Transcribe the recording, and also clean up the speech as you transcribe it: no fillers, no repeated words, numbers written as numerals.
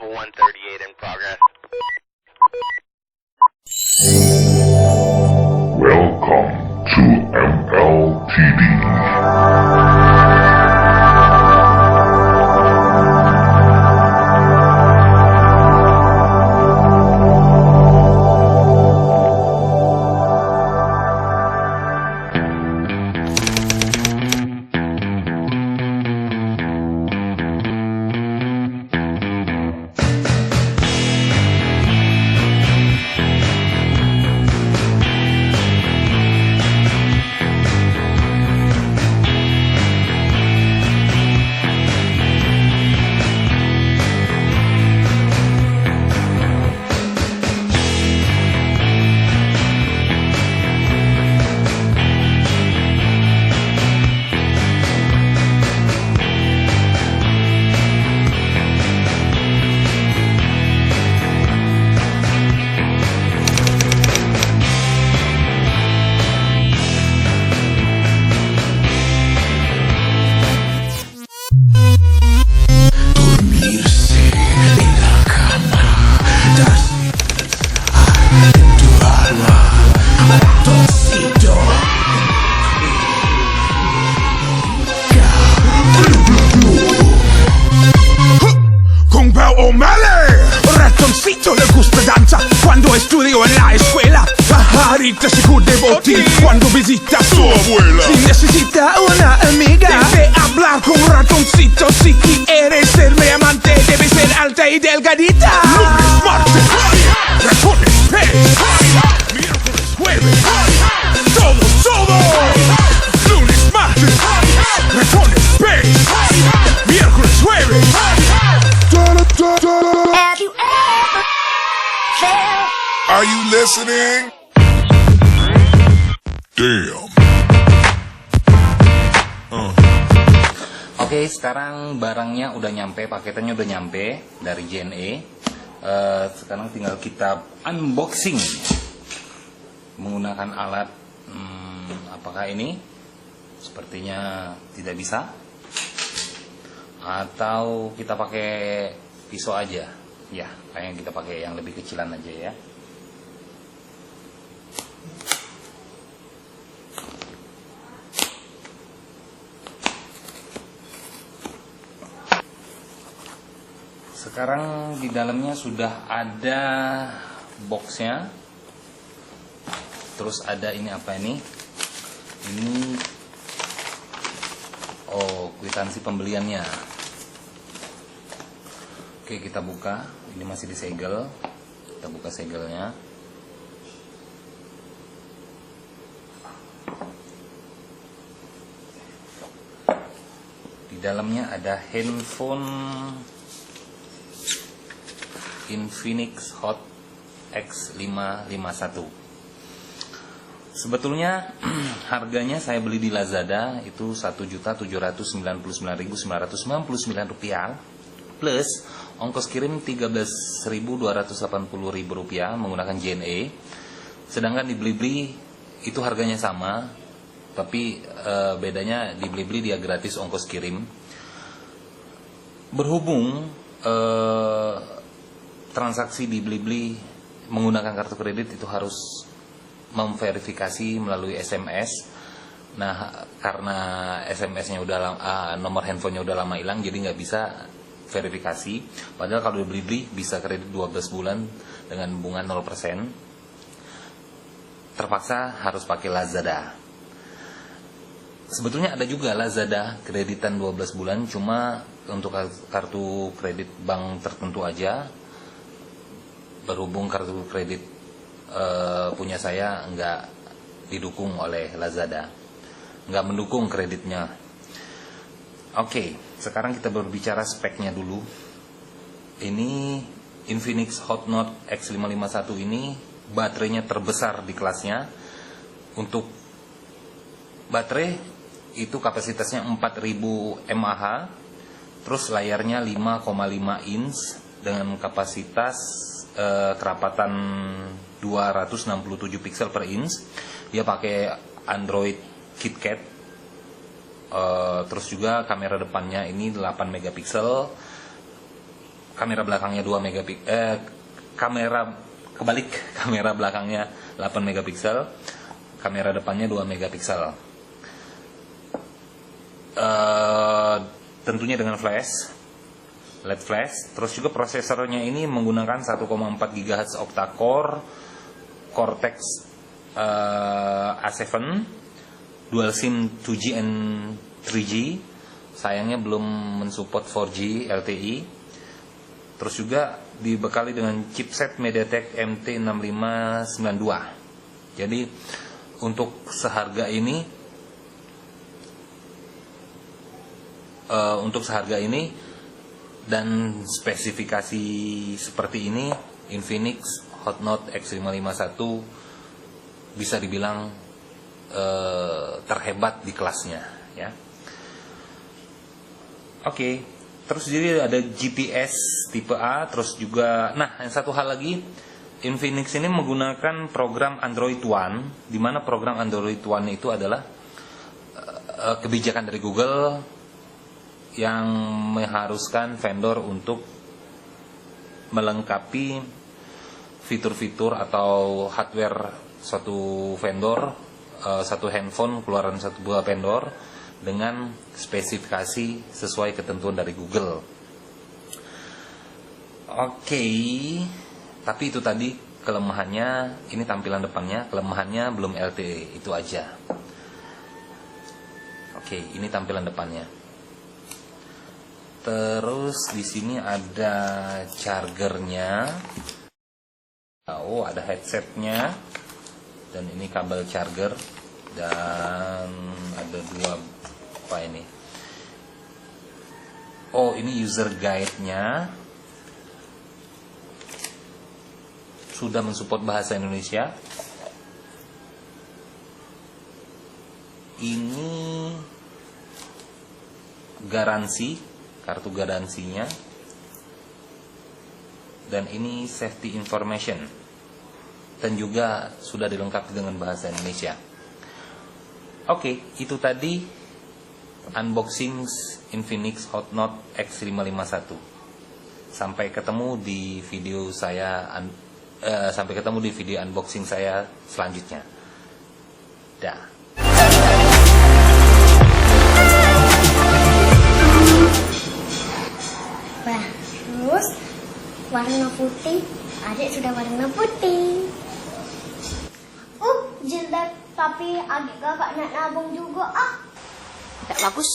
level 138 in progress. Welcome to MLTD. Ratoncito le gusta danza cuando estudio en la escuela. Pajarita se cubre botín cuando visita a su abuela. Si necesita una amiga, debe hablar con ratoncito. Si quieres ser mi amante, debe ser alta y delgadita. Lunes, martes, ratones, pez. Miércoles, jueves, todo. Lunes, martes, ratones, pez. Miércoles, jueves. Have you ever felt? Are you listening? Damn. Oke, sekarang barangnya udah nyampe, paketannya udah nyampe dari JNE. Sekarang tinggal kita unboxing menggunakan alat. Apakah ini? Sepertinya tidak bisa. Atau kita pakai pisau aja. Ya, kayaknya kita pakai yang lebih kecilan aja ya. Sekarang di dalamnya sudah ada boxnya. Terus ada ini apa ini? Ini kwitansi pembeliannya. Oke, kita buka. Ini masih disegel. Kita buka segelnya. Di dalamnya ada handphone Infinix Hot X551. Sebetulnya harganya saya beli di Lazada itu Rp1.799.999 plus ongkos kirim Rp13.280.000 menggunakan JNE. Sedangkan di Blibli itu harganya sama, tapi bedanya di Blibli dia gratis ongkos kirim. Berhubung transaksi di Blibli menggunakan kartu kredit itu harus memverifikasi melalui SMS. Nah, karena SMS-nya udah nomor handphonenya udah lama hilang, jadi nggak bisa verifikasi. Padahal kalau di Blibli bisa kredit 12 bulan dengan bunga 0%. Terpaksa harus pakai Lazada. Sebetulnya ada juga Lazada kreditan 12 bulan, cuma untuk kartu kredit bank tertentu aja. Berhubung kartu kredit punya saya nggak didukung oleh Lazada, nggak mendukung kreditnya. Oke, sekarang kita berbicara speknya dulu. Ini Infinix Hot Note X551 ini baterainya terbesar di kelasnya. Untuk baterai itu kapasitasnya 4000 mAh, terus layarnya 5,5 inch dengan kapasitas kerapatan 267 pixel per inch. Dia pakai Android KitKat. Terus juga kamera depannya ini 8 megapiksel. kamera belakangnya 2 megapiksel, kamera belakangnya 8 megapiksel, kamera depannya 2 megapiksel. Tentunya dengan LED flash. Terus juga prosesornya ini menggunakan 1,4 GHz octa-core Cortex A7, dual SIM 2G and 3G. Sayangnya belum mensupport 4G LTE. Terus juga dibekali dengan chipset MediaTek MT6592. Jadi untuk seharga ini dan spesifikasi seperti ini, Infinix Hot Note X551 bisa dibilang terhebat di kelasnya, ya. Oke, terus jadi ada GPS tipe A, terus juga, nah yang satu hal lagi, Infinix ini menggunakan program Android One, di mana program Android One itu adalah kebijakan dari Google yang mengharuskan vendor untuk melengkapi fitur-fitur atau hardware suatu vendor, satu handphone keluaran satu buah vendor dengan spesifikasi sesuai ketentuan dari Google. Oke, tapi itu tadi kelemahannya, ini tampilan depannya, kelemahannya belum LTE, itu aja. Oke, ini tampilan depannya. Terus di sini ada chargernya. Oh, ada headsetnya. Dan ini kabel charger. Dan ada 2 apa ini? Oh, ini user guide-nya. Sudah mensupport bahasa Indonesia. Ini garansi, kartu garansinya, dan ini safety information, dan juga sudah dilengkapi dengan bahasa Indonesia. Oke, itu tadi unboxing Infinix Hot Note X551. Sampai ketemu di video unboxing saya selanjutnya. Dah. Terus warna putih, adik sudah warna putih. Jelek, tapi adik kakak nak nabung juga Tak bagus.